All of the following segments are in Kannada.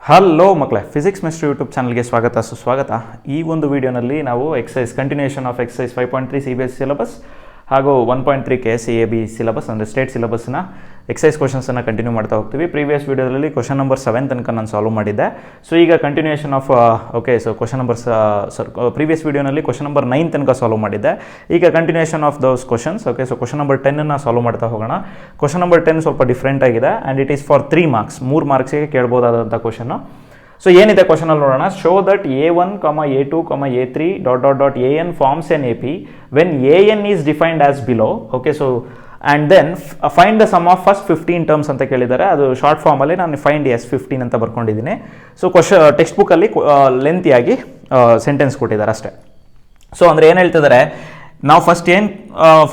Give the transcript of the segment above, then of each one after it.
ಹಲೋ ಮಕ್ಕಳೇ, ಫಿಸಿಕ್ಸ್ ಮಿಸ್ಟ್ರಿ ಯೂಟ್ಯೂಬ್ ಚಾನಲ್ಗೆ ಸುಸ್ವಾಗತ. ಈ ಒಂದು ವಿಡಿಯೋನಲ್ಲಿ ನಾವು continuation of exercise 5.3 CBSE syllabus ಹಾಗೂ 1.3 KSEAB ಸಿಲೆಬಸ್ ಅಂದರೆ ಸ್ಟೇಟ್ ಸಿಲೆಬಸ್ನ ಎಕ್ಸಸೈಸ್ ಕ್ವಶನ್ಸನ್ನು ಕಂಟಿನ್ಯೂ ಮಾಡ್ತಾ ಹೋಗ್ತೀವಿ. ಪ್ರೀವಿಯಸ್ ವೀಡಿಯೋದಲ್ಲಿ ಕ್ವಶನ್ ನಂಬರ್ 7 ತನಕ ನಾನು ಸಾಲ್ವ್ ಮಾಡಿದ್ದೆ. ಸೊ ಈಗ ಕಂಟಿನ್ಯೂಷನ್ ಆಫ್ ಪ್ರೀವಿಯಸ್ ವೀಡಿಯೋನಲ್ಲಿ ಕ್ವಶನ್ ನಂಬರ್ 9 ತನಕ ಸಾಲ್ವ್ ಮಾಡಿದ್ದೆ. ಈಗ continuation of those questions. So question number 10 solve ಮಾಡ್ತಾ ಹೋಗೋಣ. ಕ್ವಶನ್ ನಂಬರ್ 10 ಸ್ವಲ್ಪ ಡಿಫ್ರೆಂಟ್ ಆಗಿದೆ and it is for 3 marks. 3 ಮಾರ್ಕ್ಸಿಗೆ ಕೇಳ್ಬೋದಾದಂಥ ಕ್ವಶನ್ನು. ಸೊ ಏನಿದೆ ಕ್ವಶನಲ್ಲಿ ನೋಡೋಣ. Show that A1, A2, A3 ... AN forms an AP when AN is defined as below. Okay, so and then find the sum of first 15 terms ಅಂತ ಕೇಳಿದ್ದಾರೆ. ಅದು ಶಾರ್ಟ್ ಫಾರ್ಮಲ್ಲಿ ನಾನು ಫೈಂಡ್ S15 ಅಂತ ಬರ್ಕೊಂಡಿದ್ದೀನಿ. ಸೊ ಟೆಕ್ಸ್ಟ್ ಬುಕ್ಕಲ್ಲಿ ಲೆಂತಿಯಾಗಿ ಸೆಂಟೆನ್ಸ್ ಕೊಟ್ಟಿದ್ದಾರೆ ಅಷ್ಟೇ. ಸೊ ಅಂದರೆ ಏನು ಹೇಳ್ತಿದ್ದಾರೆ, ನಾವು ಫಸ್ಟ್ ಏನು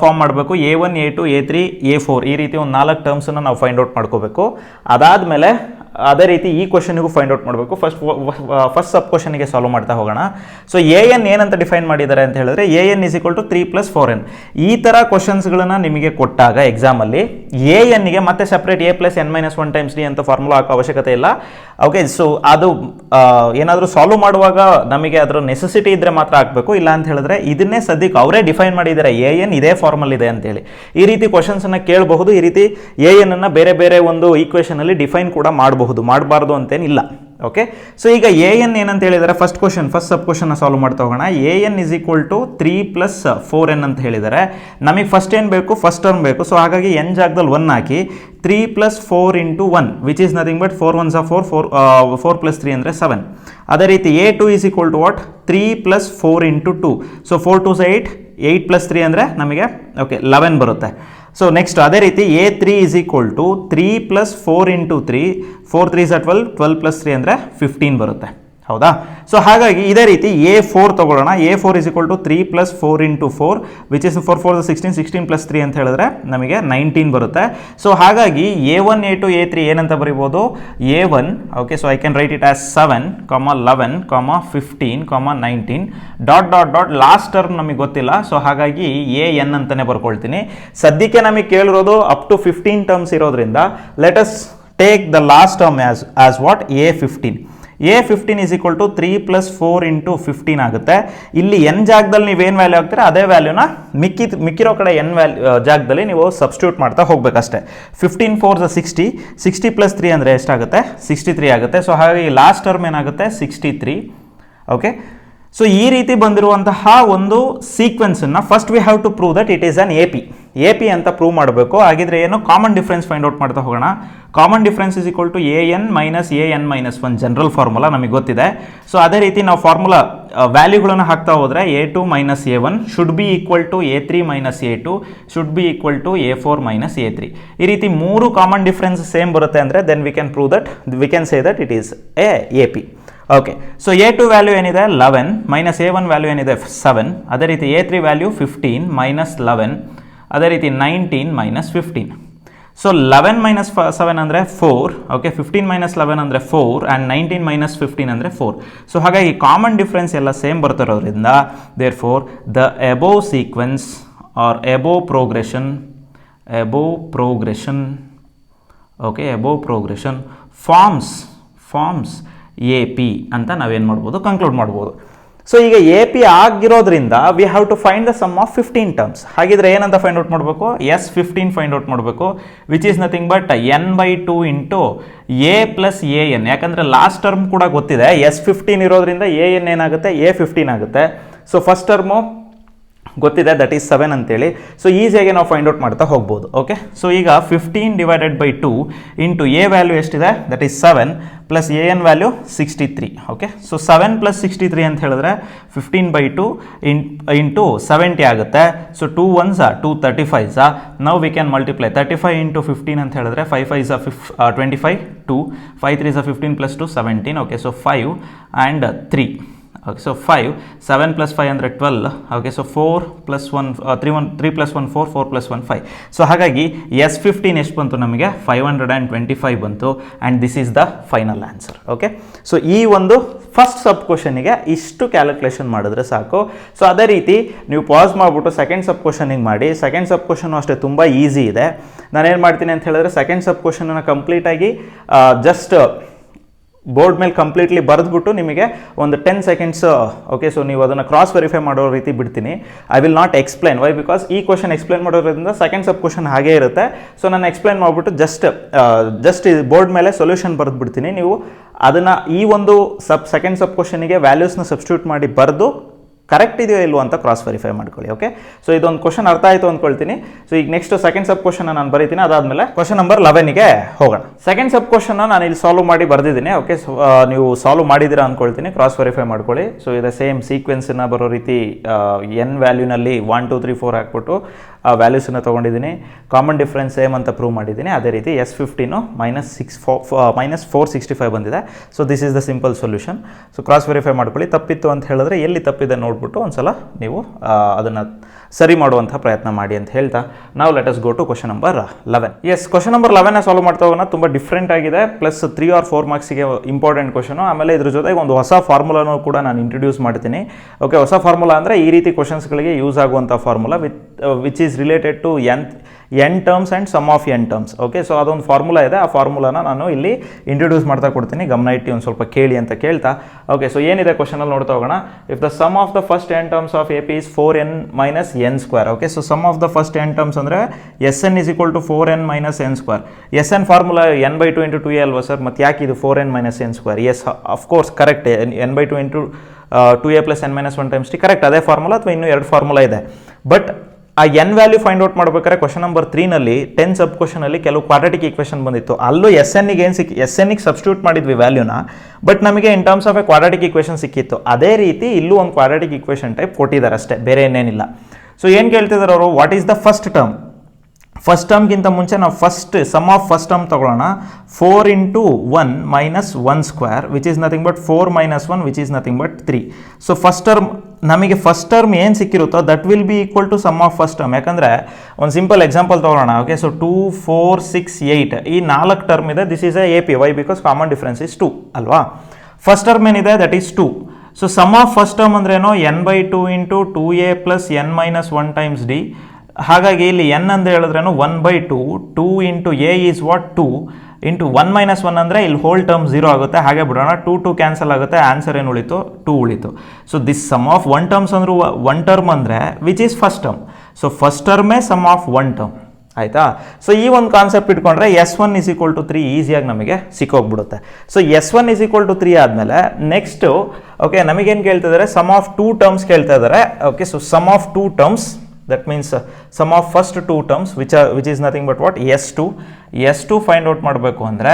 ಫಾರ್ಮ್ ಮಾಡಬೇಕು, A1, A2, A3, A4 ಈ ರೀತಿ ಒಂದು 4 ಟರ್ಮ್ಸನ್ನು ನಾವು ಫೈಂಡ್ ಔಟ್ ಮಾಡ್ಕೋಬೇಕು. ಅದಾದಮೇಲೆ ಅದೇ ರೀತಿ ಈ ಕ್ವಶನಿಗೂ ಫೈಂಡ್ ಔಟ್ ಮಾಡಬೇಕು. ಫಸ್ಟ್ ಸಬ್ ಕ್ವಶನಿಗೆ ಸಾಲ್ವ್ ಮಾಡ್ತಾ ಹೋಗೋಣ. ಸೊ AN ಏನಂತ ಡಿಫೈನ್ ಮಾಡಿದ್ದಾರೆ ಅಂತ ಹೇಳಿದ್ರೆ AN = 3 + 4n. ಈ ಥರ ಕ್ವಶನ್ಸ್ಗಳನ್ನು ನಿಮಗೆ ಕೊಟ್ಟಾಗ ಎಕ್ಸಾಮಲ್ಲಿ ANಗೆ ಮತ್ತೆ ಸಪ್ರೇಟ್ A + n - 1 × D ಅಂತ ಫಾರ್ಮುಲಾ ಹಾಕೋ ಅವಶ್ಯಕತೆ ಇಲ್ಲ. ಓಕೆ, ಸೊ ಅದು ಏನಾದರೂ ಸಾಲ್ವ್ ಮಾಡುವಾಗ ನಮಗೆ ಅದರ ನೆಸೆಸಿಟಿ ಇದ್ದರೆ ಮಾತ್ರ ಹಾಕಬೇಕು. ಇಲ್ಲ ಅಂತ ಹೇಳಿದ್ರೆ ಇದನ್ನೇ ಸದ್ಯಕ್ಕೆ ಅವರೇ ಡಿಫೈನ್ ಮಾಡಿದ್ದಾರೆ, AN ಇದೇ ಫಾರ್ಮಲ್ ಇದೆ ಅಂತೇಳಿ. ಈ ರೀತಿ ಕ್ವಶನ್ಸನ್ನು ಕೇಳಬಹುದು. ಈ ರೀತಿ AN ಅನ್ನು ಬೇರೆ ಬೇರೆ ಒಂದು ಈಕ್ವೇಷನಲ್ಲಿ ಡಿಫೈನ್ ಕೂಡ ಮಾಡಬಾರ್ದು ಅಂತೇನಿಲ್ಲ. ಓಕೆ, ಸೊ ಈಗ AN ಏನಂತ ಹೇಳಿದ್ದಾರೆ, ಫಸ್ಟ್ ಸಬ್ ಕ್ವಶನ್ ಸಾಲ್ವ್ ಮಾಡ್ತಾ ಹೋಗೋಣ. AN = 3 + 4n ಅಂತ ಹೇಳಿದ್ದಾರೆ. ನಮಗೆ ಫಸ್ಟ್ ಏನು ಬೇಕು, ಫಸ್ಟ್ ಟರ್ಮ್ ಬೇಕು. ಸೊ ಹಾಗಾಗಿ n ಜಾಗದಲ್ಲಿ 1 ಹಾಕಿ 3 + 4 × 1 which is nothing but 4 1s 4, 4 + 3 ಅಂದರೆ 7. ಅದೇ ರೀತಿ A2 = what, 3 + 4 × 2. ಸೊ 4 2s 8, 8 + 3 ಅಂದರೆ ನಮಗೆ 11 ಬರುತ್ತೆ. ಸೊ ನೆಕ್ಸ್ಟ್ ಅದೇ ರೀತಿ A3 = 3 + 4 × 3, 4 3s 12, 12 + 3 ಅಂದರೆ 15 ಬರುತ್ತೆ. ಹೌದಾ? ಸೊ ಹಾಗಾಗಿ ಇದೇ ರೀತಿ A4 ತಗೊಳ್ಳೋಣ. A4 = 3 + 4 × 4 ವಿಚ್ ಇಸ್ 4 4 16, 16 + 3 ಅಂತ ಹೇಳಿದ್ರೆ ನಮಗೆ 19 ಬರುತ್ತೆ. ಸೊ ಹಾಗಾಗಿ A1, A2, A3 ಏನಂತ ಬರಿಬೋದು, A1, okay, so I can write it as 7, 11, 15, 19 ... last term ನಮಗೆ ಗೊತ್ತಿಲ್ಲ. ಸೊ ಹಾಗಾಗಿ AN ಅಂತಲೇ ಬರ್ಕೊಳ್ತೀನಿ. ಸದ್ಯಕ್ಕೆ ನಮಗೆ ಕೇಳಿರೋದು ಅಪ್ ಟು 15 ಟರ್ಮ್ಸ್ ಇರೋದ್ರಿಂದ let us take the last term as what, A15. A15 = 3 + 4 × 15 ಆಗುತ್ತೆ. ಇಲ್ಲಿ n ಜಾಗದಲ್ಲಿ ನೀವೇನು ವ್ಯಾಲ್ಯೂ ಹಾಕ್ತೀರಾ ಅದೇ ವ್ಯಾಲ್ಯೂನ ಮಿಕ್ಕಿರೋ ಕಡೆ n ಜಾಗದಲ್ಲಿ ನೀವು ಸಬ್ಸ್ಟಿಟ್ಯೂಟ್ ಮಾಡ್ತಾ ಹೋಗ್ಬೇಕಷ್ಟೇ. 15 4s 60, 60 + 3 ಅಂದರೆ ಎಷ್ಟಾಗುತ್ತೆ, 63 ಆಗುತ್ತೆ. ಸೊ ಹಾಗಾಗಿ ಲಾಸ್ಟ್ ಟರ್ಮ್ ಏನಾಗುತ್ತೆ, 63. ಓಕೆ, ಸೊ ಈ ರೀತಿ ಬಂದಿರುವಂತಹ ಒಂದು ಸೀಕ್ವೆನ್ಸನ್ನು first we have to prove that it is an AP ಅಂತ ಪ್ರೂವ್ ಮಾಡಬೇಕು. ಹಾಗಿದ್ರೆ ಏನು, ಕಾಮನ್ ಡಿಫ್ರೆನ್ಸ್ ಫೈಂಡ್ ಔಟ್ ಮಾಡ್ತಾ ಹೋಗೋಣ. Common difference = AN - AN - 1 general formula ನಮಗೆ ಗೊತ್ತಿದೆ. ಸೊ ಅದೇ ರೀತಿ ನಾವು ಫಾರ್ಮುಲಾ ವ್ಯಾಲ್ಯೂಗಳನ್ನು ಹಾಕ್ತಾ ಹೋದರೆ A2 - A1 should be equal to A3 - A2 should be equal to A4 - A3. ಈ ರೀತಿ 3 ಕಾಮನ್ ಡಿಫ್ರೆನ್ಸ್ ಸೇಮ್ ಬರುತ್ತೆ ಅಂದರೆ then we can say that it is AP. Okay, so A2 value ಏನಿದೆ 11 - A1 ವ್ಯಾಲ್ಯೂ ಏನಿದೆ 7. ಅದೇ ರೀತಿ A3 ವ್ಯಾಲ್ಯೂ 15 - 11. ಅದೇ ರೀತಿ 19 - 15. ಸೊ 11 - 7 ಅಂದರೆ 4. ಓಕೆ, 15 - 11 ಅಂದರೆ 4 ಆ್ಯಂಡ್ 19 - 15 ಅಂದರೆ 4. ಸೊ ಹಾಗಾಗಿ ಕಾಮನ್ ಡಿಫ್ರೆನ್ಸ್ ಎಲ್ಲ ಸೇಮ್ ಬರ್ತಿರೋದ್ರಿಂದ therefore the above sequence or above progression forms AP ಅಂತ ನಾವೇನು ಮಾಡ್ಬೋದು, ಕನ್ಕ್ಲೂಡ್ ಮಾಡ್ಬೋದು. ಸೊ ಈಗ AP ಆಗಿರೋದ್ರಿಂದ we have to find the sum of 15 terms. ಹಾಗಿದ್ರೆ ಏನಂತ ಫೈಂಡ್ ಔಟ್ ಮಾಡಬೇಕು, S15 ಫೈಂಡ್ ಔಟ್ ಮಾಡಬೇಕು which is nothing but n/2 × A + AN. ಯಾಕಂದರೆ ಲಾಸ್ಟ್ ಟರ್ಮ್ ಕೂಡ ಗೊತ್ತಿದೆ, S15 ಇರೋದ್ರಿಂದ AN ಏನಾಗುತ್ತೆ, A15 ಆಗುತ್ತೆ. ಸೊ ಫಸ್ಟ್ ಟರ್ಮು ಗೊತ್ತಿದೆ, ದಟ್ ಈಸ್ 7 ಅಂತೇಳಿ. ಸೊ ಈಸಿಯಾಗಿ ನಾವು ಫೈಂಡ್ ಔಟ್ ಮಾಡ್ತಾ ಹೋಗ್ಬೋದು. ಓಕೆ, ಸೊ ಈಗ 15 / 2 × A ವ್ಯಾಲ್ಯೂ ಎಷ್ಟಿದೆ, that is 7 plus AN value 63. Okay, so 7 + 63 ಅಂತ ಹೇಳಿದ್ರೆ 15/2 × 70 ಆಗುತ್ತೆ. So 2 1s 2 35s. Now we can multiply 35 × 15 ಅಂತ ಹೇಳಿದ್ರೆ 5 5s 25, 2 5 3s 15 + 2 17. Okay, so 5 and 3. Okay, so 5 7 + 5 ಅಂದರೆ 12. Okay, so 4 + 1 3 + 1 4, 4 + 1 5. ಸೊ ಹಾಗಾಗಿ S15 ಎಷ್ಟು ಬಂತು ನಮಗೆ, 525 ಬಂತು and this is the final answer. Okay, so ಈ ಒಂದು ಫಸ್ಟ್ ಸಬ್ ಕ್ವಶನಿಗೆ ಇಷ್ಟು ಕ್ಯಾಲ್ಕುಲೇಷನ್ ಮಾಡಿದ್ರೆ ಸಾಕು. ಸೊ ಅದೇ ರೀತಿ ನೀವು ಪಾಸ್ ಮಾಡಿಬಿಟ್ಟು ಸೆಕೆಂಡ್ ಸಬ್ ಕ್ವಶನಿಗೆ ಮಾಡಿ. ಸೆಕೆಂಡ್ ಸಬ್ ಕ್ವಶನು ಅಷ್ಟೇ ತುಂಬ ಈಸಿ ಇದೆ. ನಾನೇನು ಮಾಡ್ತೀನಿ ಅಂತ ಹೇಳಿದ್ರೆ ಸೆಕೆಂಡ್ ಸಬ್ ಕ್ವಶನನ್ನು ಕಂಪ್ಲೀಟಾಗಿ ಜಸ್ಟ್ ಬೋರ್ಡ್ ಮೇಲೆ ಕಂಪ್ಲೀಟ್ಲಿ ಬರೆದ್ಬಿಟ್ಟು ನಿಮಗೆ ಒಂದು 10 ಸೆಕೆಂಡ್ಸ್ ಓಕೆ. ಸೊ ನೀವು ಅದನ್ನು ಕ್ರಾಸ್ ವೆರಿಫೈ ಮಾಡೋ ರೀತಿ ಬಿಡ್ತೀನಿ. I will not explain Y, because ಈ ಕ್ವಶನ್ ಎಕ್ಸ್ಪ್ಲೈನ್ ಮಾಡೋದ್ರಿಂದ ಸೆಕೆಂಡ್ ಸಬ್ ಕ್ವಶನ್ ಹಾಗೇ ಇರುತ್ತೆ. ಸೊ ನಾನು ಎಕ್ಸ್ಪ್ಲೈನ್ ಮಾಡಿಬಿಟ್ಟು ಜಸ್ಟ್ ಬೋರ್ಡ್ ಮೇಲೆ ಸೊಲ್ಯೂಷನ್ ಬರೆದು ಬಿಡ್ತೀನಿ. ನೀವು ಅದನ್ನು ಈ ಒಂದು ಸೆಕೆಂಡ್ ಸಬ್ ಕ್ವಶನಿಗೆ ವ್ಯಾಲ್ಯೂಸ್ನ ಸಬ್ಸ್ಟಿಟ್ಯೂಟ್ ಮಾಡಿ ಬರೆದು ಕರೆಕ್ಟ್ ಇದೆಯೋ ಇಲ್ವೋ ಅಂತ ಕ್ರಾಸ್ ವೆರಿಫೈ ಮಾಡ್ಕೊಳ್ಳಿ. ಓಕೆ, ಸೊ ಇದೊಂದು ಕ್ವಶನ್ ಅರ್ಥ ಆಯಿತು ಅಂದ್ಕೊಳ್ತೀನಿ. ಸೊ ಈಗ ನೆಕ್ಸ್ಟ್ ಸೆಕೆಂಡ್ ಸಬ್ ಕ್ವಶನ್ ನಾನು ಬರೀತೀನಿ. ಅದಾದಮೇಲೆ ಕ್ವಶನ್ ನಂಬರ್ 11ಗೆ ಹೋಗೋಣ. ಸೆಕೆಂಡ್ ಸಬ್ ಕ್ವಶನ್ ನಾನು ಇಲ್ಲಿ ಸಾಲ್ವ್ ಮಾಡಿ ಬರೆದಿದ್ದೀನಿ. ಓಕೆ, ಸೊ ನೀವು ಸಾಲ್ವ್ ಮಾಡಿದ್ದೀರಾ ಅಂದ್ಕೊಳ್ತೀನಿ. ಕ್ರಾಸ್ ವೆರಿಫೈ ಮಾಡ್ಕೊಳ್ಳಿ. ಸೊ ಇದು ಸೇಮ್ ಸೀಕ್ವೆನ್ಸನ್ನು ಬರೋ ರೀತಿ ಎನ್ ವ್ಯಾಲ್ಯೂನಲ್ಲಿ 1 2 3 4 ಹಾಕ್ಬಿಟ್ಟು ಆ ವ್ಯಾಲ್ಯೂಸನ್ನು ತೊಗೊಂಡಿದ್ದೀನಿ. ಕಾಮನ್ ಡಿಫ್ರೆನ್ಸ್ ಸೇಮ್ ಅಂತ ಪ್ರೂವ್ ಮಾಡಿದ್ದೀನಿ. ಅದೇ ರೀತಿ S15 -465 ಬಂದಿದೆ. So this is the simple solution. So cross verify ಮಾಡ್ಕೊಳ್ಳಿ. ತಪ್ಪಿತ್ತು ಅಂತ ಹೇಳಿದ್ರೆ ಎಲ್ಲಿ ತಪ್ಪಿದೆ ನೋಡ್ಬಿಟ್ಟು ಒಂದ್ಸಲ ನೀವು ಅದನ್ನು ಸರಿ ಮಾಡುವಂಥ ಪ್ರಯತ್ನ ಮಾಡಿ ಅಂತ ಹೇಳ್ತಾ ನಾವು let us go to question number 11. Yes, question number 11 solve ಮಾಡ್ತಾ ಹೋಗೋಣ. ತುಂಬ ಡಿಫ್ರೆಂಟ್ ಆಗಿದೆ, ಪ್ಲಸ್ 3 or 4 ಮಾರ್ಕ್ಸಿಗೆ ಇಂಪಾರ್ಟೆಂಟ್ ಕ್ವಶನು. ಆಮೇಲೆ ಇದ್ರ ಜೊತೆಗೆ ಒಂದು ಹೊಸ ಫಾರ್ಮುಲಾನು ಕೂಡ ನಾನು ಇಂಟ್ರೊಡ್ಯೂಸ್ ಮಾಡ್ತೀನಿ. ಓಕೆ, ಹೊಸ ಫಾರ್ಮುಲಾ ಅಂದರೆ ಈ ರೀತಿ ಕ್ವಶನ್ಸ್ಗಳಿಗೆ ಯೂಸ್ ಆಗುವಂಥ formula which is related to n terms and sum of n terms. Okay, so ಅದೊಂದು ಫಾರ್ಮುಲಾ ಇದೆ. ಆ ಫಾರ್ಮುಲಾನ ನಾನು ಇಲ್ಲಿ ಇಂಟ್ರೊಡ್ಯೂಸ್ ಮಾಡ್ತಾ ಕೊಡ್ತೀನಿ. ಗಮನ ಇಟ್ಟು ಒಂದು ಸ್ವಲ್ಪ ಕೇಳಿ ಅಂತ ಕೇಳ್ತಾ ಓಕೆ, ಸೊ ಏನಿದೆ ಕ್ವಶನಲ್ಲಿ ನೋಡ್ತಾ ಹೋಗೋಣ. If the sum of the first n terms of AP is 4n minus n square. Okay, so sum of the first n terms ಅಂದರೆ Sn is equal to 4n minus n square. Sn formula n/2 into 2a ಅಲ್ವಾ ಸರ್? ಮತ್ತು ಯಾಕೆ ಇದು 4n minus n square? Yes, of course correct. n/2 into 2a plus n minus 1 times t correct. ಅದೇ ಫಾರ್ಮುಲಾ ಅಥವಾ ಇನ್ನೂ 2 ಫಾರ್ಮುಲಾ ಇದೆ. ಬಟ್ ಆ n ವ್ಯಾಲ್ಯೂ ಫೈಂಡ್ ಔಟ್ ಮಾಡ್ಬೇಕಾದ್ರೆ ಕ್ವಶನ್ ನಂಬರ್ 3ನಲ್ಲಿ 10 ಸಬ್ ಕ್ವಶನಲ್ಲಿ ಕೆಲವು ಕ್ವಾಡ್ರಾಟಿಕ್ ಈಕ್ವೇಷನ್ ಬಂದಿತ್ತು. ಅಲ್ಲೂ SNಗೆ ಏನು SNಗೆ ಸಬ್ಸ್ಟಿಟ್ಯೂಟ್ ಮಾಡಿದ್ವಿ ವ್ಯಾಲ್ಯೂನ, ಬಟ್ ನಮಗೆ in terms of A quadratic equation ಸಿಕ್ಕಿತ್ತು. ಅದೇ ರೀತಿ ಇಲ್ಲೂ ಒಂದು ಕ್ವಾಡ್ರಾಟಿಕ್ ಈಕ್ವೇಷನ್ ಟೈಪ್ ಕೊಟ್ಟಿದ್ದಾರೆ ಅಷ್ಟೇ, ಬೇರೆ ಏನೇನಿಲ್ಲ. ಸೊ ಏನು ಕೇಳ್ತಿದ್ದಾರೆ ಅವರು, what is the first term? First ಟರ್ಮ್ಗಿಂತ ಮುಂಚೆ ನಾವು ಸಮ್ ಆಫ್ ಫಸ್ಟ್ ಟರ್ಮ್ ತಗೊಳ್ಳೋಣ. 4 into 1 minus 1 square which is nothing but 4 minus 1 which is nothing but 3. So first term ನಮಗೆ ಫಸ್ಟ್ ಟರ್ಮ್ ಏನು ಸಿಕ್ಕಿರುತ್ತೋ that will be equal to sum of first term. ಯಾಕಂದರೆ ಒಂದು ಸಿಂಪಲ್ ಎಕ್ಸಾಂಪಲ್ ತಗೊಳ್ಳೋಣ. ಓಕೆ, ಸೊ 2 4 6 8 ಈ 4 ಟರ್ಮ್ ಇದೆ. This is a AP. Why? Because common difference is 2 ಅಲ್ವಾ? ಫಸ್ಟ್ ಟರ್ಮ್ ಏನಿದೆ that is 2. So sum of first term ಅಂದ್ರೇನು n/2 into 2a plus n minus 1 times d. ಹಾಗಾಗಿ ಇಲ್ಲಿ n ಅಂತ ಹೇಳಿದ್ರೇನು 1/2 2 into a is what 2 into 1 minus 1 ಅಂದರೆ ಇಲ್ಲಿ ಹೋಲ್ ಟರ್ಮ್ 0 ಆಗುತ್ತೆ. ಹಾಗೆ ಬಿಡೋಣ. 2 2 ಕ್ಯಾನ್ಸಲ್ ಆಗುತ್ತೆ. ಆನ್ಸರ್ ಏನು ಉಳಿತು? 2 ಉಳಿತು. So this sum of 1 terms ಅಂದ್ರೆ 1 ಟರ್ಮ್ ಅಂದರೆ which is first term. So first ಟರ್ಮೇ ಸಮ್ ಆಫ್ 1 ಟರ್ಮ್. ಆಯಿತಾ? ಸೊ ಈ ಒಂದು ಕಾನ್ಸೆಪ್ಟ್ ಇಟ್ಕೊಂಡ್ರೆ S1 is equal to 3 ಈಸಿಯಾಗಿ ನಮಗೆ ಸಿಕ್ಕೋಗ್ಬಿಡುತ್ತೆ. So S1 is equal to 3 ಆದಮೇಲೆ ನೆಕ್ಸ್ಟು ಓಕೆ ನಮಗೇನು ಕೇಳ್ತಿದ್ದಾರೆ? ಸಮ್ ಆಫ್ 2 ಟರ್ಮ್ಸ್ ಕೇಳ್ತಾ ಇದ್ದಾರೆ. Okay, so sum of 2 terms that means sum of first 2 terms which is nothing but what S2 find out ಮಾಡಬೇಕು ಅಂದರೆ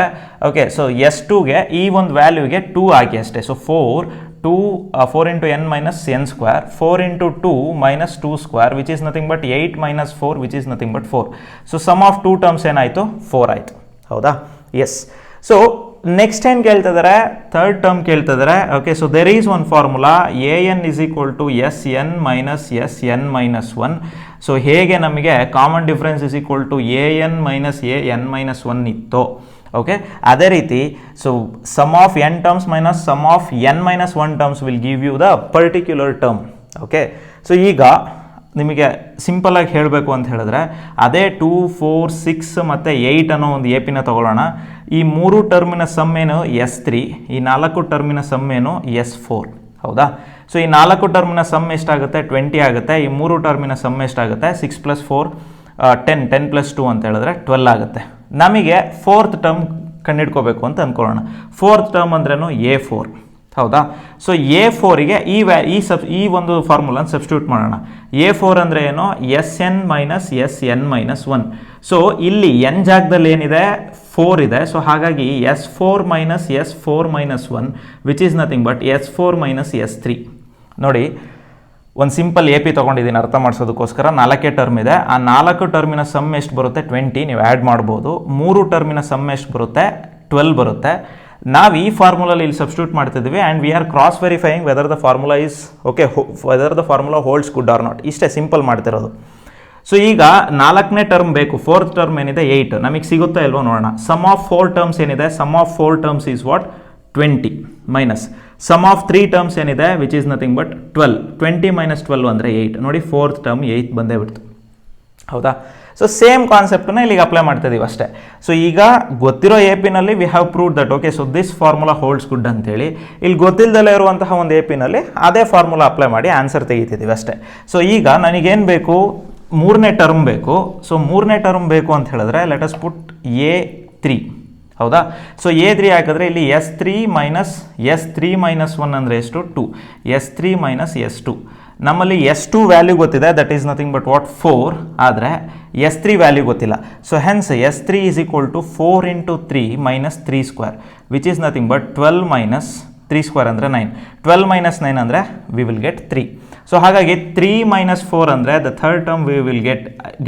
ಓಕೆ, ಸೊ S2ಗೆ ಈ ಒಂದು ವ್ಯಾಲ್ಯೂಗೆ 2 ಹಾಕಿ ಅಷ್ಟೇ. So 4 into n minus n square 4 into 2 minus 2 square which is nothing but 8 minus 4 which is nothing but 4. So sum of 2 terms ಏನಾಯಿತು? 4 ಆಯಿತು. ಹೌದಾ? ಎಸ್. ಸೊ ನೆಕ್ಸ್ಟ್ ಏನು ಕೇಳ್ತಿದ್ದಾರೆ? ಥರ್ಡ್ ಟರ್ಮ್ ಕೇಳ್ತಿದ್ದಾರೆ. Okay, so there is one formula an is equal to Sn minus Sn minus 1. So ಹೇಗೆ ನಮಗೆ common difference is equal to an minus an minus 1 ಇತ್ತು. ಓಕೆ, ಅದೇ ರೀತಿ so sum of n terms minus sum of n minus 1 terms will give you the particular term. Okay, so ಈಗ ನಿಮಗೆ ಸಿಂಪಲಾಗಿ ಹೇಳಬೇಕು ಅಂತ ಹೇಳಿದ್ರೆ ಅದೇ 2 4 6 ಮತ್ತು 8 ಅನ್ನೋ ಒಂದು APನ ತಗೊಳ್ಳೋಣ. ಈ 3 ಟರ್ಮಿನ ಸಮ್ ಏನು? S3. ಈ 4 ಟರ್ಮಿನ ಸಮ್ ಏನು? S4. ಹೌದಾ? ಸೊ ಈ 4 ಟರ್ಮಿನ ಸಮ್ ಎಷ್ಟಾಗುತ್ತೆ? 20 ಆಗುತ್ತೆ. ಈ 3 ಟರ್ಮಿನ ಸಮ್ ಎಷ್ಟಾಗುತ್ತೆ? 6 + 4 10 10 + 2 ಅಂತ ಹೇಳಿದ್ರೆ 12 ಆಗುತ್ತೆ. ನಮಗೆ ಫೋರ್ತ್ ಟರ್ಮ್ ಕಂಡುಹಿಡ್ಕೋಬೇಕು ಅಂತ ಅಂದ್ಕೊಳ್ಳೋಣ. ಫೋರ್ತ್ ಟರ್ಮ್ ಅಂದ್ರೇನು? A4. ಹೌದಾ? ಸೊ A4ಗೆ ಈ ಒಂದು ಫಾರ್ಮುಲಾನ ಸಬ್ಸ್ಟಿಟ್ಯೂಟ್ ಮಾಡೋಣ. A4 ಅಂದರೆ ಏನು? Sn minus Sn minus 1. So ಇಲ್ಲಿ n ಜಾಗದಲ್ಲಿ ಏನಿದೆ? 4 ಇದೆ. ಸೊ ಹಾಗಾಗಿ S4 minus S4 minus 1 which is nothing but S4 minus S3. ನೋಡಿ, ಒಂದು ಸಿಂಪಲ್ AP ತೊಗೊಂಡಿದ್ದೀನಿ ಅರ್ಥ ಮಾಡಿಸೋದಕ್ಕೋಸ್ಕರ. 4 ಟರ್ಮ್ ಇದೆ. ಆ 4 ಟರ್ಮಿನ ಸಮ್ ಎಷ್ಟು ಬರುತ್ತೆ? 20. ನೀವು ಆ್ಯಡ್ ಮಾಡ್ಬೋದು. 3 ಟರ್ಮಿನ ಸಮ್ ಎಷ್ಟು ಬರುತ್ತೆ? 12 ಬರುತ್ತೆ. ನಾವು ಈ ಫಾರ್ಮುಲಲ್ಲಿ ಇಲ್ಲಿ ಸಬ್ಸ್ಟಿಟ್ಯೂಟ್ ಮಾಡ್ತಿದ್ವಿ and we are cross verifying whether the formula is okay, whether the formula holds good or not. ಇಷ್ಟೇ ಸಿಂಪಲ್ ಮಾಡ್ತಿರೋದು. ಸೊ ಈಗ 4ನೇ ಟರ್ಮ್ ಬೇಕು. ಫೋರ್ತ್ ಟರ್ಮ್ ಏನಿದೆ? 8. ನಮಗೆ ಸಿಗುತ್ತಾ ಇಲ್ವೋ ನೋಡೋಣ. ಸಮ್ ಆಫ್ 4 ಟರ್ಮ್ಸ್ ಏನಿದೆ? Sum of 4 terms is what? 20 minus sum of 3 terms ಏನಿದೆ? Which is nothing but 12. 20 - 12 ಅಂದರೆ 8. ನೋಡಿ, ಫೋರ್ತ್ ಟರ್ಮ್ 8 ಬಂದೇ ಬಿಡ್ತು. ಹೌದಾ? ಸೊ ಸೇಮ್ ಕಾನ್ಸೆಪ್ಟನ್ನ ಇಲ್ಲಿಗೆ ಅಪ್ಲೈ ಮಾಡ್ತಾ ಇದೀವಿ ಅಷ್ಟೇ. ಸೊ ಈಗ ಗೊತ್ತಿರೋ ಎ ಪಿನಲ್ಲಿ we have proved that okay so this formula holds good ಅಂತೇಳಿ, ಇಲ್ಲಿ ಗೊತ್ತಿಲ್ಲದಲ್ಲೇ ಇರುವಂತಹ ಒಂದು ಎ ಪಿನಲ್ಲಿ ಅದೇ ಫಾರ್ಮುಲಾ ಅಪ್ಲೈ ಮಾಡಿ ಆನ್ಸರ್ ತೆಗಿತಿದ್ದೀವಿ ಅಷ್ಟೇ. ಸೊ ಈಗ ನನಗೇನು ಬೇಕು, ಮೂರನೇ ಟರ್ಮ್ ಬೇಕು. ಸೊ ಮೂರನೇ ಟರ್ಮ್ ಬೇಕು ಅಂತ ಹೇಳಿದ್ರೆ ಲೆಟ್ ಅಸ್ ಪುಟ್ A3, ಹೌದಾ. ಸೊ A3 ಹಾಕಿದ್ರೆ ಇಲ್ಲಿ S3 ಮೈನಸ್ 1 ಅಂದರೆ ಎಷ್ಟು 2, S3 ಮೈನಸ್ S2. ನಮ್ಮಲ್ಲಿ S2 ವ್ಯಾಲ್ಯೂ ಗೊತ್ತಿದೆ, that is nothing but what 4, ಆದರೆ S3 ವ್ಯಾಲ್ಯೂ ಗೊತ್ತಿಲ್ಲ. So hence S3 is equal to 4 into 3 minus 3 square which is nothing but 12 minus 3 square ಅಂದರೆ 9. 12 ಮೈನಸ್ 9 ಅಂದರೆ ವಿ ವಿಲ್ ಗೆಟ್ 3. ಸೊ ಹಾಗಾಗಿ 3 ಮೈನಸ್ 4 ಅಂದರೆ the third term we will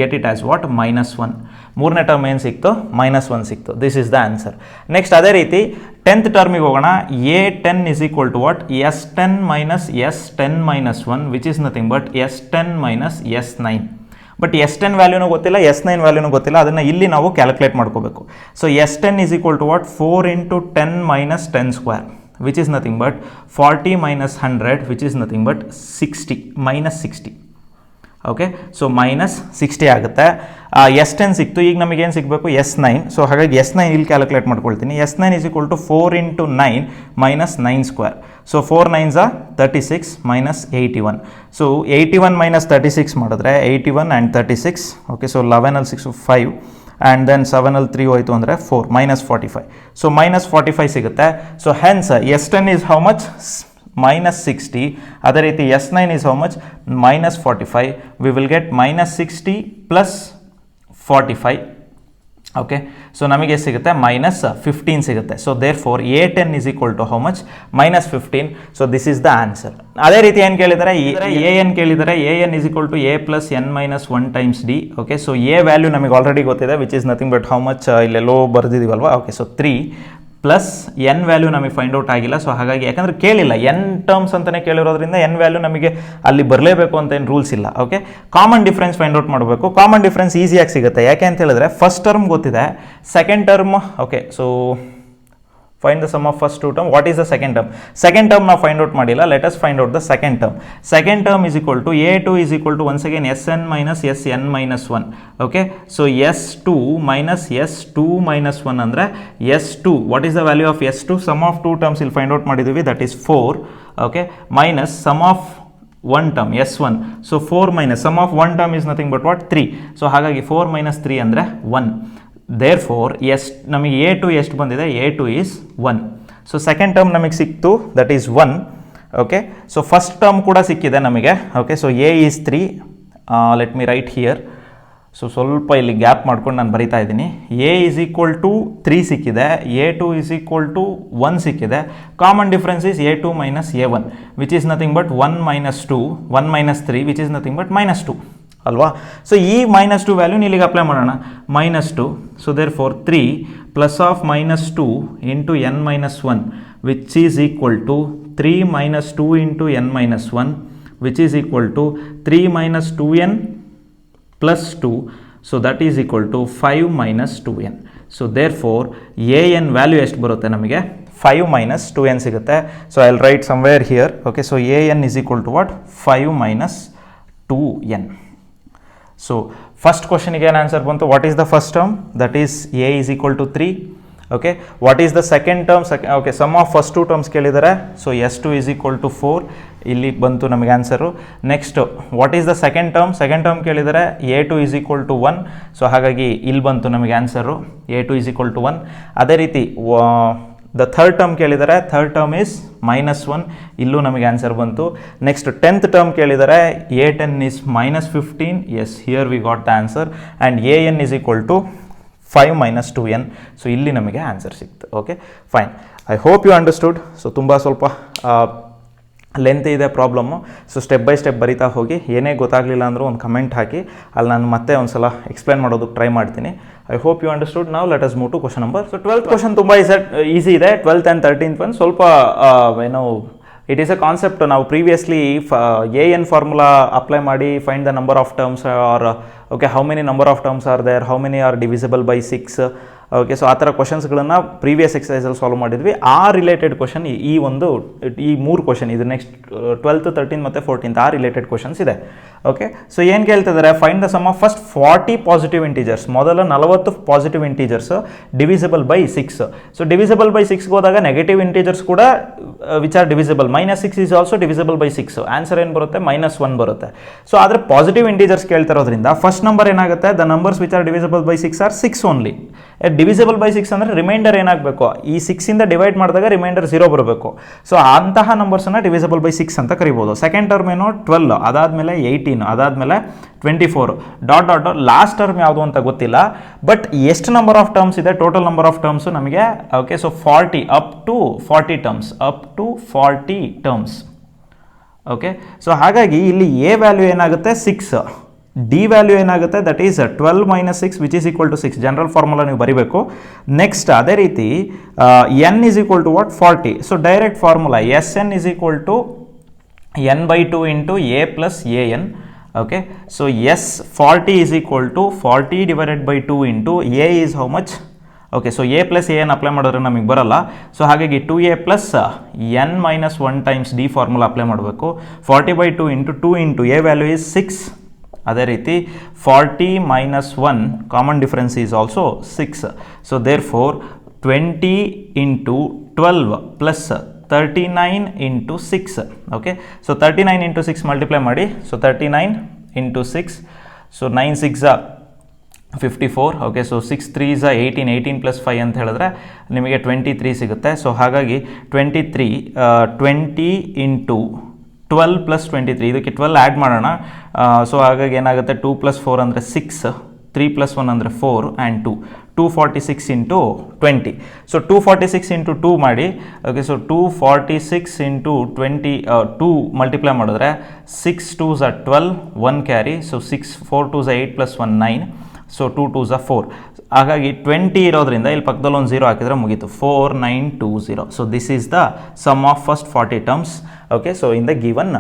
get it as what -1. ಮೂರನೇ ಟರ್ಮ್ ಏನು ಸಿಕ್ತು, -1 ಸಿಕ್ತು. This is the answer. Next ಅದೇ ರೀತಿ 10th ಟರ್ಮಿಗೆ ಹೋಗೋಣ. A10 is equal to what S10 minus S10 minus 1 which is nothing but S10 minus S9. But S10 ವ್ಯಾಲ್ಯೂನೂ ಗೊತ್ತಿಲ್ಲ, S9 ವ್ಯಾಲ್ಯೂನೂ ಗೊತ್ತಿಲ್ಲ, ಅದನ್ನು ಇಲ್ಲಿ ನಾವು ಕ್ಯಾಲ್ಕುಲೇಟ್ ಮಾಡ್ಕೋಬೇಕು. So S10 is equal to what 4 into 10 minus 10 square which is nothing but 40 minus 100 which is nothing but 60 minus 60. Okay, so minus 60 ಆಗುತ್ತೆ. S10 ಸಿಕ್ತು. ಈಗ ನಮಗೇನು ಸಿಗಬೇಕು, S9. ಸೊ ಹಾಗಾಗಿ S9 ಇಲ್ಲಿ ಕ್ಯಾಲ್ಕುಲೇಟ್ ಮಾಡ್ಕೊಳ್ತೀನಿ. S9 is equal to 4 into 9 minus 9 square. So 4 9s are 36 minus 81. So 81 minus 36 ಮಾಡಿದ್ರೆ 81 and 36. ಓಕೆ, ಸೊ 11 ಅಲ್ಲಿ 6 5 ಆ್ಯಂಡ್ ದೆನ್ 7 ಅಲ್ಲಿ 3 ಹೋಯಿತು ಅಂದರೆ 4 minus 45. ಸೊ minus 45 ಸಿಗುತ್ತೆ. So hence S10 is how much minus 60. ಅದೇ ರೀತಿ S9 is how much minus 45. We will get minus 60 plus 45. Okay, so ನಮಗೆ ಸಿಗುತ್ತೆ -15 ಸಿಗುತ್ತೆ. So therefore A10 is equal to how much -15. So this is the answer. ಅದೇ ರೀತಿ ಏನು ಕೇಳಿದರೆ AN ಕೇಳಿದರೆ AN is equal to A plus N minus 1 times D. Okay, so A value ನಮಗೆ ಆಲ್ರೆಡಿ ಗೊತ್ತಿದೆ which is nothing but how much ಇಲ್ಲೆಲ್ಲೋ ಬರೆದಿದ್ದೀವಲ್ವಾ. Okay, so 3 plus N value ನಮಗೆ ಫೈಂಡ್ ಔಟ್ ಆಗಿಲ್ಲ. ಸೊ ಹಾಗಾಗಿ ಯಾಕಂದರೆ ಕೇಳಿಲ್ಲ, N ಟರ್ಮ್ಸ್ ಅಂತಲೇ ಕೇಳಿರೋದ್ರಿಂದ N ವ್ಯಾಲ್ಯೂ ನಮಗೆ ಅಲ್ಲಿ ಬರಲೇಬೇಕು ಅಂತ ಏನು ರೂಲ್ಸ್ ಇಲ್ಲ. Okay, common difference find out ಮಾಡಬೇಕು. ಕಾಮನ್ ಡಿಫ್ರೆನ್ಸ್ ಈಸಿಯಾಗಿ ಸಿಗುತ್ತೆ. ಯಾಕೆ ಅಂತ ಹೇಳಿದ್ರೆ ಫಸ್ಟ್ ಟರ್ಮ್ ಗೊತ್ತಿದೆ, second term okay. So find the sum of first 2 term. What is the second term? Second term ನಾವು ಫೈಂಡ್ ಔಟ್ ಮಾಡಿಲ್ಲ. Let us find out the second term. Second term is equal to A2 is equal to once again Sn minus Sn minus 1. Okay, so S2 minus S2 minus 1 ಅಂದರೆ S2. What is the value of S2? Sum of 2 terms ಇಲ್ಲಿ ಫೈಂಡ್ ಔಟ್ ಮಾಡಿದ್ದೀವಿ, that is 4. Okay, minus sum of 1 term S1. So 4 minus sum of 1 term is nothing but what 3. So ಹಾಗಾಗಿ 4 ಮೈನಸ್ 3 ಅಂದರೆ 1. ದೇರ್ ಫೋರ್ ನಮಗೆ A2 ಎಷ್ಟು ಬಂದಿದೆ? A2 is 1. So second term ನಮಗೆ ಸಿಕ್ತು, that is 1. Okay, so first term ಕೂಡ ಸಿಕ್ಕಿದೆ ನಮಗೆ. Okay, so A is 3. Let me right here. So ಸ್ವಲ್ಪ ಇಲ್ಲಿ ಗ್ಯಾಪ್ ಮಾಡ್ಕೊಂಡು ನಾನು ಬರಿತಾ ಇದ್ದೀನಿ. A ಈಸ್ ಈಕ್ವಲ್ ಟು 3 ಸಿಕ್ಕಿದೆ, A2 ಈಸ್ ಈಕ್ವಲ್ ಟು 1 ಸಿಕ್ಕಿದೆ. Common difference is A2 minus A1 which is nothing but 1 minus 2, 1 minus 3 which is nothing but -2 ಅಲ್ವಾ. ಸೊ ಈ -2 ವ್ಯಾಲ್ಯೂ ಇಲ್ಲಿಗೆ ಅಪ್ಲೈ ಮಾಡೋಣ, -2. So therefore 3 plus of -2 into N minus 1 which is equal to 3 minus 2 into N minus 1 which is equal to 3 minus 2N plus 2. So that is equal to 5 minus 2N. So therefore AN value ಎಷ್ಟು ಬರುತ್ತೆ ನಮಗೆ? 5 ಮೈನಸ್ 2N ಸಿಗುತ್ತೆ. So I will write somewhere here. Okay, so AN is equal to what 5 minus 2N. So first ಕ್ವಶನಿಗೆ ಏನು ಆನ್ಸರ್ ಬಂತು? What is the first term? That is A is equal to 3. Okay, what is the second term? Okay, sum of first 2 terms ಕೇಳಿದ್ದಾರೆ. So S2 is equal to 4. ಇಲ್ಲಿ ಬಂತು ನಮಗೆ answer. Next what is the second term? Second term ಕೇಳಿದರೆ A2 is equal to 1. So ಹಾಗಾಗಿ ಇಲ್ಲಿ ಬಂತು ನಮಗೆ answer, A2 is equal to 1. ಅದೇ ರೀತಿ ದ ಥರ್ಡ್ ಟರ್ಮ್ ಕೇಳಿದರೆ ಥರ್ಡ್ ಟರ್ಮ್ ಈಸ್ -1. ಇಲ್ಲೂ ನಮಗೆ ಆನ್ಸರ್ ಬಂತು. ನೆಕ್ಸ್ಟ್ 10th ಟರ್ಮ್ ಕೇಳಿದರೆ A10 ಈಸ್ -15. Yes, here we got the answer. And AN is equal to 5 minus 2N. So ಇಲ್ಲಿ ನಮಗೆ ಆನ್ಸರ್ ಸಿಕ್ತು. Okay, fine. I hope you understood. So ತುಂಬ ಸ್ವಲ್ಪ ಲೆಂತ್ ಇದೆ problem. So step by step ಬರಿತಾ ಹೋಗಿ. ಏನೇ ಗೊತ್ತಾಗಲಿಲ್ಲ ಅಂದರೂ ಒಂದು ಕಮೆಂಟ್ ಹಾಕಿ, ಅಲ್ಲಿ ನಾನು ಮತ್ತೆ ಒಂದು ಸಲ ಎಕ್ಸ್ಪ್ಲೈನ್ ಮಾಡೋದಕ್ಕೆ ಟ್ರೈ ಮಾಡ್ತೀನಿ. I hope you understood. ನಾವು let us move to question number. So 12th question ತುಂಬ ಈಸಿ ಇದೆ. 12th ಆ್ಯಂಡ್ 13th ಒನ್ ಸ್ವಲ್ಪ ಏನೋ ಇಟ್ ಈಸ್ ಅ ಕಾನ್ಸೆಪ್ಟ್. ನಾವು ಪ್ರೀವಿಯಸ್ಲಿ AN ಫಾರ್ಮುಲಾ ಅಪ್ಲೈ ಮಾಡಿ find the number of terms are okay how many number of terms are there, how many are divisible by 6, okay, so ಆ ಥರ ಕ್ವಶನ್ಸ್ಗಳನ್ನು ಪ್ರೀವಿಯಸ್ ಎಕ್ಸಸೈಸಲ್ಲಿ ಸಾಲ್ವ್ ಮಾಡಿದ್ವಿ. ಆ ರಿಲೇಟೆಡ್ ಕ್ವಶನ್ ಈ 3 ಕ್ವಶನ್ ಇದು ನೆಕ್ಸ್ಟ್ 12th 13th ಮತ್ತು 14th ಆ ರಿಲೇಟೆಡ್ ಕ್ವಶನ್ಸ್ ಇದೆ. ಓಕೆ, ಸೊ ಏನು ಕೇಳ್ತಿದ್ದಾರೆ, find the sum of first 40 positive integers, ಮೊದಲ 40 positive integers divisible by 6. So divisible by 6 ಹೋದಾಗ ನೆಗೆಟಿವ್ ಇಂಟೀಜರ್ಸ್ ಕೂಡ which are divisible, -6 is also divisible by 6. Answer ಏನು ಬರುತ್ತೆ, -1 ಬರುತ್ತೆ. ಸೊ ಆದರೆ ಪಾಸಿಟಿವ್ ಇಂಟೀಜರ್ಸ್ ಕೇಳ್ತಿರೋದ್ರಿಂದ ಫಸ್ಟ್ ನಂಬರ್ ಏನಾಗುತ್ತೆ, the numbers which are divisible by 6 are 6 only. Divisible by 6 ಅಂದರೆ ರಿಮೈಂಡರ್ ಏನಾಗಬೇಕು, ಈ 6ಇಂದ ಡಿವೈಡ್ ಮಾಡಿದಾಗ ರಿಮೈಂಡರ್ 0 ಬರಬೇಕು. ಸೊ ಅಂತಹ ನಂಬರ್ಸನ್ನು ಡಿವಿಸಿಬಲ್ ಬೈ 6 ಅಂತ ಕರಿಬೋದು. ಸೆಕೆಂಡ್ ಟರ್ಮ್ ಏನು 12, ಅದಾದಮೇಲೆ 18, ಅದಾದಮೇಲೆ 24 dot dot dot. Last term ಯಾವುದು ಅಂತ ಗೊತ್ತಿಲ್ಲ, ಬಟ್ ಎಷ್ಟು ನಂಬರ್ ಆಫ್ ಟರ್ಮ್ಸ್ ಇದೆ, ಟೋಟಲ್ ನಂಬರ್ ಆಫ್ ಟರ್ಮ್ಸು ನಮಗೆ. Okay, so 40 up to 40 terms. Okay, so ಹಾಗಾಗಿ ಇಲ್ಲಿ ಎ ವ್ಯಾಲ್ಯೂ ಏನಾಗುತ್ತೆ 6, ಡಿ ವ್ಯಾಲ್ಯೂ ಏನಾಗುತ್ತೆ that is 12 - 6 which is equal to 6. General formula ನೀವು ಬರೀಬೇಕು. ನೆಕ್ಸ್ಟ್ ಅದೇ ರೀತಿ N is equal to what 40. So direct formula S N is equal to n/2 into A plus A N. Okay, so S 40 is equal to 40 divided by 2 into A is how much. Okay, so A plus N apply ಮಾಡಿದ್ರೆ ನಮಗೆ ಬರಲ್ಲ. ಸೊ ಹಾಗಾಗಿ 2a plus n - 1 times D formula apply ಮಾಡಬೇಕು. 40/2 into 2 into A value is 6. ಅದೇ ರೀತಿ 40 - 1 common difference is also 6. So therefore 20 into 12 plus 39 into 6. Okay, so 39 into 6 multiply ಮಾಡಿ. So 39 into 6, so 9 6 54. Okay, so 6 3 18 plus 5 ಅಂತ ಹೇಳಿದ್ರೆ ನಿಮಗೆ 23 ಸಿಗುತ್ತೆ. ಸೊ ಹಾಗಾಗಿ 20 ಇಂಟು 12 ಪ್ಲಸ್ 23, ಇದಕ್ಕೆ 12 ಆ್ಯಡ್ ಮಾಡೋಣ. ಸೊ ಹಾಗಾಗಿ ಏನಾಗುತ್ತೆ 2 + 4 ಅಂದರೆ 6, 3 + 1 ಅಂದರೆ 4 ಆ್ಯಂಡ್ 2, 246 ಇಂಟು 20. ಸೊ 246 ಇಂಟು 2 ಮಾಡಿ. ಓಕೆ, ಸೊ 246 ಇಂಟು 20 2 ಮಲ್ಟಿಪ್ಲೈ ಮಾಡಿದ್ರೆ 6 2s are 12, 1 carry. So 6 4 2s are 8 + 1 9. So 2 2s are 4. ಹಾಗಾಗಿ 20 ಇರೋದ್ರಿಂದ ಇಲ್ಲಿ ಪಕ್ಕದಲ್ಲಿ ಒಂದು 0 ಹಾಕಿದರೆ ಮುಗೀತು, 4920. So this is the sum of first 40 terms. Okay, so in the given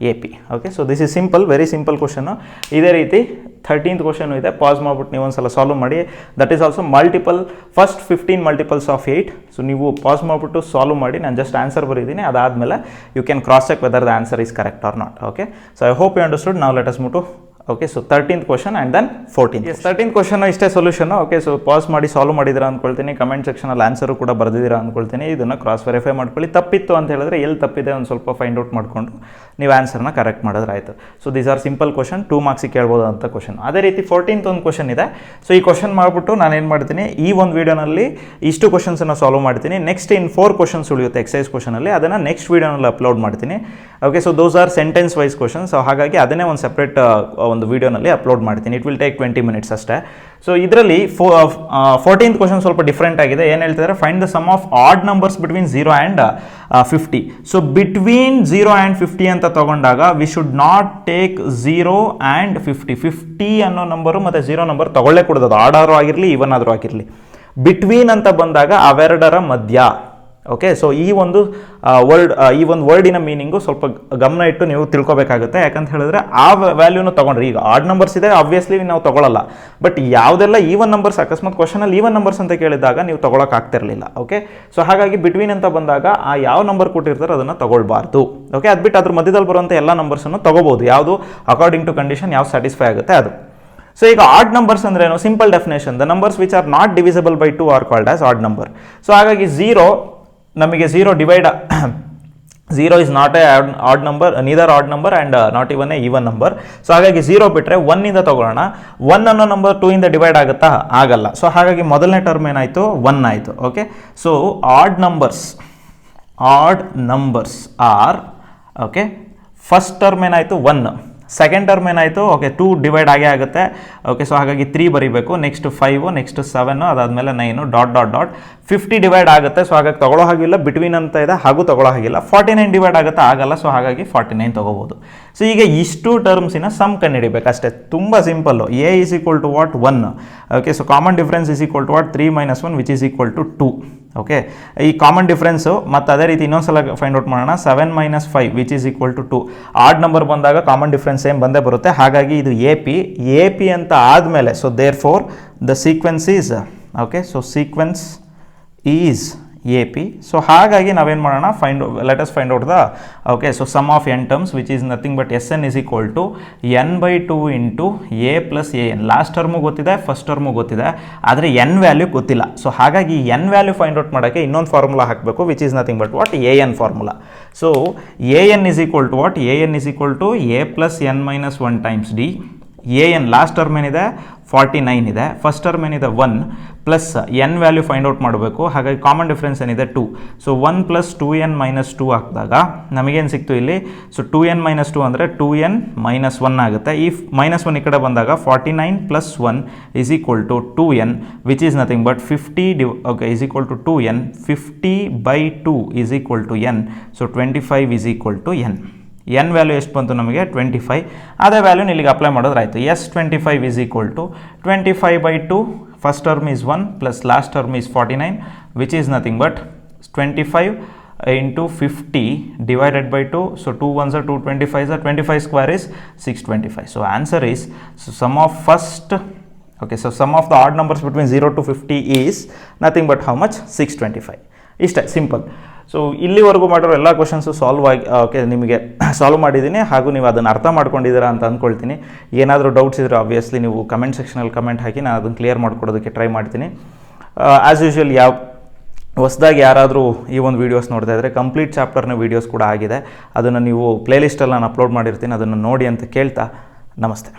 A P. Okay, so this is simple, very simple question. ಇದೇ ರೀತಿ 13th ಕ್ವಶನ್ ಇದೆ, ಪಾಸ್ ಮಾಡಿಬಿಟ್ಟು ನೀವು ಒಂದ್ಸಲ ಸಾಲ್ವ್ ಮಾಡಿ. That is also multiple, first 15 multiples of 8. So ನೀವು ಪಾಸ್ ಮಾಡಿಬಿಟ್ಟು ಸಾಲ್ವ್ ಮಾಡಿ. ನಾನು ಜಸ್ಟ್ ಆನ್ಸರ್ ಬರೀತೀನಿ, ಅದಾದಮೇಲೆ you can cross check whether the answer is correct or not. Okay, so I hope you understood. ನಾವು let us move to okay, so 13th question and then 14th. 13th question ಇಷ್ಟೇ ಸೊಲ್ಯೂಷನು. ಓಕೆ, ಸೊ ಪಾಸ್ ಮಾಡಿ ಸಾಲ್ವ್ ಮಾಡಿದ್ದೀರಾ ಅಂದ್ಕೊಳ್ತೀನಿ. ಕಮೆಂಟ್ ಸೆಕ್ಷನಲ್ಲಿ ಆನ್ಸರು ಕೂಡ ಬರೆದಿದ್ದೀರಾ ಅಂದ್ಕೊಳ್ತೀನಿ. ಇದನ್ನು ಕ್ರಾಸ್ ವೆರಿಫೈ ಮಾಡ್ಕೊಳ್ಳಿ. ತಪ್ಪಿತ್ತು ಅಂತ ಹೇಳಿದ್ರೆ ಎಲ್ಲಿ ತಪ್ಪಿದೆ ಒಂದು ಸ್ವಲ್ಪ ಫೈಂಡ್ ಔಟ್ ಮಾಡಿಕೊಂಡು ನೀವು ಆನ್ಸರ್ನ ಕರೆಕ್ಟ್ ಮಾಡಿದ್ರೆ ಆಯಿತು. So these are simple question, 2 ಮಾರ್ಕ್ಸಿಗೆ ಕೇಳ್ಬೋದಂಥ ಕ್ವಶನ್. ಅದೇ ರೀತಿ 14th ಒಂದು ಕ್ವಶನ್ ಇದೆ. ಸೊ ಈ ಕ್ವಶನ್ ಮಾಡಿಬಿಟ್ಟು ನಾನು ಏನು ಮಾಡ್ತೀನಿ, ಈ ಒಂದು ವೀಡಿಯೋನಲ್ಲಿ ಇಷ್ಟು ಕ್ವಶನ್ಸನ್ನು ಸಾಲ್ವ್ ಮಾಡ್ತೀನಿ. ನೆಕ್ಸ್ಟ್ ಇನ್ 4 ಕ್ವಶನ್ಸ್ ಉಳಿಯುತ್ತೆ ಎಕ್ಸೈಸ್ ಕ್ವಶನಲ್ಲಿ, ಅದನ್ನು ನೆಕ್ಸ್ಟ್ ವೀಡಿಯೋನಲ್ಲಿ ಅಪ್ಲೋಡ್ ಮಾಡ್ತೀನಿ. Okay, so those are sentence wise questions. So ಹಾಗಾಗಿ ಅದನ್ನೇ ಒಂದು ಸೆಪ್ರೇಟ್ ಒಂದು ವೀಡಿಯೋನಲ್ಲಿ ಅಪ್ಲೋಡ್ ಮಾಡ್ತೀನಿ. ಇಟ್ ವಿಲ್ ಟೇಕ್ 20 minutes ಅಷ್ಟೇ. ಸೊ ಇದರಲ್ಲಿ 14th ಕ್ವಶನ್ ಸ್ವಲ್ಪ ಡಿಫ್ರೆಂಟ್ ಆಗಿದೆ. ಏನು ಹೇಳ್ತಿದ್ದಾರೆ, find the sum of odd numbers between 0 and 50. So between 0 and 50 ಅಂತ ತಗೊಂಡಾಗ we should not take 0 and 50. 50 ಅನ್ನೋ ನಂಬರು ಮತ್ತು 0 ನಂಬರ್ ತಗೊಳ್ಳೇ ಕೊಡೋದು, ಆಡ್ ಆದರೂ ಆಗಿರಲಿ ಈವನ್ ಆದರೂ ಆಗಿರಲಿ. ಬಿಟ್ವೀನ್ ಅಂತ ಬಂದಾಗ ಅವೆರಡರ ಮಧ್ಯ. ಓಕೆ, ಸೊ ಈ ಒಂದು ವರ್ಡಿನ ಮೀನಿಂಗು ಸ್ವಲ್ಪ ಗಮನ ಇಟ್ಟು ನೀವು ತಿಳ್ಕೊಬೇಕಾಗುತ್ತೆ. ಯಾಕಂತ ಹೇಳಿದ್ರೆ ಆ ವ್ಯಾಲ್ಯೂನು ತೊಗೊಂಡ್ರಿ. ಈಗ ಆಡ್ ನಂಬರ್ಸ್ ಇದೆ, ಆಬ್ವಿಯಸ್ಲಿ ನಾವು ತೊಗೊಳ್ಳಲ್ಲ. ಬಟ್ ಯಾವುದೆಲ್ಲ ಈವನ್ ನಂಬರ್ಸ್, ಅಕಸ್ಮಾತ್ ಕ್ವಶನಲ್ಲಿ ಈವನ್ ನಂಬರ್ಸ್ ಅಂತ ಕೇಳಿದಾಗ ನೀವು ತೊಗೊಳಕ್ಕಾಗ್ತಿರಲಿಲ್ಲ. ಓಕೆ, ಸೊ ಹಾಗಾಗಿ ಬಿಟ್ವೀನ್ ಅಂತ ಬಂದಾಗ ಆ ಯಾವ ನಂಬರ್ ಕೊಟ್ಟಿರ್ತಾರೆ ಅದನ್ನು ತೊಗೊಳ್ಬಾರ್ದು. ಓಕೆ, ಅದು ಬಿಟ್ಟು ಅದ್ರ ಮಧ್ಯದಲ್ಲಿ ಬರುವಂಥ ಎಲ್ಲ ನಂಬರ್ಸನ್ನು ತೊಗೋಬೋದು. ಯಾವುದು ಅಕಾರ್ಡಿಂಗ್ ಟು ಕಂಡೀಷನ್ ಯಾವ್ದು ಸ್ಯಾಟಿಸ್ಫೈ ಆಗುತ್ತೆ ಅದು. ಸೊ ಈಗ ಆಡ್ ನಂಬರ್ಸ್ ಅಂದ್ರೆ ಏನು, simple definition, the numbers which R not divisible by 2 are called as odd number. So ಹಾಗಾಗಿ 0 ನಮಗೆ 0 divide 0 is not a odd number, neither odd number and not even a even number. So ಹಾಗಾಗಿ 0 ಬಿಟ್ಟರೆ 1 ಇಂದ ತಗೊಳ್ಳೋಣ. 1 ಅನ್ನೋ ನಂಬರ್ 2 ಇಂದ ಡಿವೈಡ್ ಆಗುತ್ತಾ, ಆಗಲ್ಲ. ಸೊ ಹಾಗಾಗಿ ಮೊದಲನೇ ಟರ್ಮ್ ಏನಾಯಿತು, 1 ಆಯಿತು. Okay, so add numbers are, okay, first term ಏನಾಯಿತು 1, ಸೆಕೆಂಡ್ ಟರ್ಮ್ ಏನಾಯಿತು, ಓಕೆ 2 ಡಿವೈಡ್ ಆಗೇ ಆಗುತ್ತೆ. ಓಕೆ, ಸೊ ಹಾಗಾಗಿ 3 ಬರೀಬೇಕು. ನೆಕ್ಸ್ಟ್ 5, ನೆಕ್ಸ್ಟ್ 7, ಅದಾದಮೇಲೆ 9 ಡಾಟ್ ಡಾಟ್ ಡಾಟ್ 50 ಡಿವೈಡ್ ಆಗುತ್ತೆ. ಸೊ ಹಾಗಾಗಿ ತಗೊಳ್ಳೋ ಹಾಗಿಲ್ಲ, ಬಿಟ್ವೀನ್ ಅಂತ ಇದೆ, ಹಾಗೂ ತಗೊಳ್ಳೋ ಹಾಗಿಲ್ಲ. 49 ಡಿವೈಡ್ ಆಗುತ್ತೆ, ಆಗಲ್ಲ. ಸೊ ಹಾಗಾಗಿ 49 ತೊಗೋಬೋದು. ಸೊ ಈಗ ಇಷ್ಟು ಟರ್ಮ್ಸಿನ ಸಮ್ ಕಂಡುಹಿಡಿಬೇಕು ಅಷ್ಟೇ, ತುಂಬ simple. A is equal to what 1. Okay, so common difference is equal to what 3 - 1 which is equal to 2. Okay, ಈ ಕಾಮನ್ ಡಿಫ್ರೆನ್ಸು ಮತ್ತು ಅದೇ ರೀತಿ ಇನ್ನೊಂದ್ಸಲ ಫೈಂಡ್ ಔಟ್ ಮಾಡೋಣ. 7 - 5 which is equal to 2. Odd number ಬಂದಾಗ ಕಾಮನ್ ಡಿಫ್ರೆನ್ಸ್ ಸೇಮ್ ಬಂದೇ ಬರುತ್ತೆ. ಹಾಗಾಗಿ ಇದು ಎ ಪಿ ಅಂತ ಆದಮೇಲೆ, so therefore the sequence is okay. So sequence is A P. So ಹಾಗಾಗಿ ನಾವೇನು ಮಾಡೋಣ, let us find out the okay. So sum of N terms which is nothing but S N is equal to n/2 into A plus A N. Last term ಗೊತ್ತಿದೆ, ಫಸ್ಟ್ ಟರ್ಮು ಗೊತ್ತಿದೆ, ಆದರೆ ಎನ್ ವ್ಯಾಲ್ಯೂ ಗೊತ್ತಿಲ್ಲ. ಸೊ ಹಾಗಾಗಿ ಎನ್ ವ್ಯಾಲ್ಯೂ ಫೈಂಡ್ ಔಟ್ ಮಾಡೋಕ್ಕೆ ಇನ್ನೊಂದು ಫಾರ್ಮುಲಾ ಹಾಕಬೇಕು which is nothing but what A N formula. So A N is equal to what, A N is equal to A plus N minus 1 times D. A N last term ಏನಿದೆ 49 ಇದೆ, ಫಸ್ಟ್ ಟರ್ಮ್ ಏನಿದೆ 1 plus N value find out ಮಾಡಬೇಕು. ಹಾಗಾಗಿ ಕಾಮನ್ ಡಿಫ್ರೆನ್ಸ್ ಏನಿದೆ 2. ಸೊ 1 ಪ್ಲಸ್ 2n ಮೈನಸ್ 2 ಹಾಕಿದಾಗ ನಮಗೇನು ಸಿಕ್ತು ಇಲ್ಲಿ, ಸೊ 2n ಮೈನಸ್ 2 ಅಂದರೆ 2n ಮೈನಸ್ 1 ಆಗುತ್ತೆ. ಈ ಮೈನಸ್ 1 ಈ ಕಡೆ ಬಂದಾಗ 49 plus 1 is equal to 2n which is nothing but 50 okay is equal to 2n. 50/2 is equal to n. So 25 is equal to n. N value ಎಷ್ಟು ಬಂತು ನಮಗೆ 25. ಅದೇ ವ್ಯಾಲ್ಯೂನ ಇಲ್ಲಿಗೆ ಅಪ್ಲೈ ಮಾಡೋದು ಆಯಿತು. S 25 is equal to 25/2. First term is 1 plus last term is 49 which is nothing but 25 into 50 divided by 2. So 2 1s are 2, 25s are 25 square is 625. So answer is sum of first okay. So sum of the odd numbers between 0 to 50 is nothing but how much 625. ಇಷ್ಟೇ ಸಿಂಪಲ್. ಸೊ ಇಲ್ಲಿವರೆಗೂ ಮಾಡಿರೋ ಎಲ್ಲ ಕ್ವಶನ್ಸು ಸಾಲ್ವ್ ಆಗಿ ಓಕೆ ನಿಮಗೆ ಸಾಲ್ವ್ ಮಾಡಿದ್ದೀನಿ, ಹಾಗೂ ನೀವು ಅದನ್ನು ಅರ್ಥ ಮಾಡ್ಕೊಂಡಿದ್ದೀರಾ ಅಂತ ಅಂದ್ಕೊಳ್ತೀನಿ. ಏನಾದರೂ ಡೌಟ್ಸ್ ಇದ್ದರೆ ಆಬ್ವಿಯಸ್ಲಿ ನೀವು ಕಮೆಂಟ್ ಸೆಕ್ಷನಲ್ಲಿ ಕಮೆಂಟ್ ಹಾಕಿ, ನಾನು ಅದನ್ನು ಕ್ಲಿಯರ್ ಮಾಡ್ಕೊಡೋದಕ್ಕೆ ಟ್ರೈ ಮಾಡ್ತೀನಿ. ಆ್ಯಸ್ ಯೂಶ್ವಲ್ ಹೊಸದಾಗಿ ಯಾರಾದರೂ ಈ ಒಂದು ವೀಡಿಯೋಸ್ ನೋಡ್ತಾ ಇದ್ದರೆ ಕಂಪ್ಲೀಟ್ ಚಾಪ್ಟರ್ನ ವೀಡಿಯೋಸ್ ಕೂಡ ಆಗಿದೆ, ಅದನ್ನು ನೀವು ಪ್ಲೇಲಿಸ್ಟಲ್ಲಿ ನಾನು ಅಪ್ಲೋಡ್ ಮಾಡಿರ್ತೀನಿ, ಅದನ್ನು ನೋಡಿ ಅಂತ ಕೇಳ್ತಾ ನಮಸ್ತೆ.